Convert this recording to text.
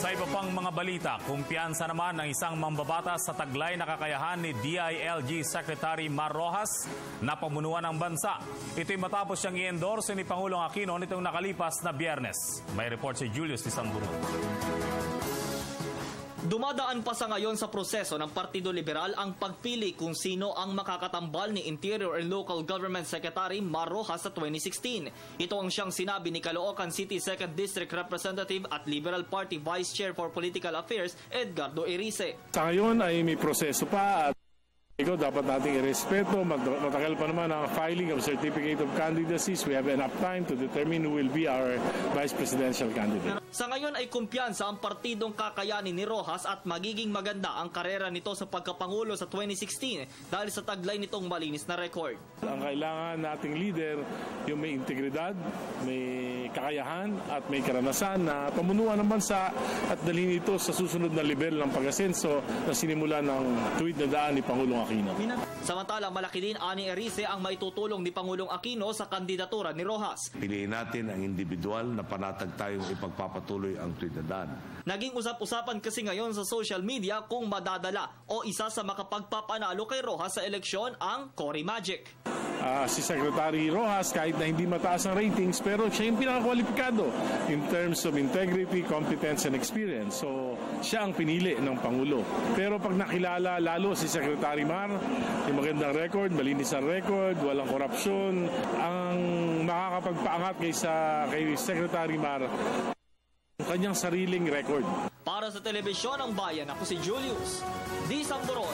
Sa iba pang mga balita, kumpiyansa naman ng isang mambabatas sa taglay na kakayahan ni DILG Secretary Mar Rojas na pamunuan ng bansa. Ito'y matapos siyang i-endorse ni Pangulong Aquino nitong nakalipas na Biyernes. May report si Julius Tisamburu. Dumadaan pa sa ngayon sa proseso ng Partido Liberal ang pagpili kung sino ang makakatambal ni Interior and Local Government Secretary Mar Rojas sa 2016. Ito ang siyang sinabi ni Caloocan City 2nd District Representative at Liberal Party Vice Chair for Political Affairs Edgardo Erice. Sa ngayon ay may proseso pa at dapat nating irespeto. Matagal pa naman ang filing of Certificate of Candidacies. We have enough time to determine who will be our Vice Presidential candidate. Sa ngayon ay kumpiyansa ang partidong kakayanin ni Rojas at magiging maganda ang karera nito sa pagkapangulo sa 2016 dahil sa taglay nitong malinis na record. Ang kailangan nating leader yung may integridad, may kakayahan at may karanasan na pamunuan ng bansa at dalhin ito sa susunod na level ng pag-asenso na sinimula ng tuwid na daan ni Pangulong Aquino. Samantala, malaki din ani Erice ang maitutulong ni Pangulong Aquino sa kandidatura ni Rojas. Piliin natin ang individual na panatag tayong ipagpapatuloy ang tuwid na daan. Naging usap-usapan kasi ngayon sa social media kung madadala o isa sa makapagpapanalo kay Rojas sa eleksyon ang Cory Magic. Si Secretary Rojas, kahit na hindi mataas ang ratings, pero siya yung pinakakwalipikado in terms of integrity, competence, and experience. So, siya ang pinili ng Pangulo. Pero pag nakilala lalo si Secretary Mar, yung magandang record, malinis ang record, walang korupsyon, ang makakapagpaangat kay Secretary Mar, ang kanyang sariling record. Para sa Telebisyon ng Bayan, ako si Julius Tisamburu.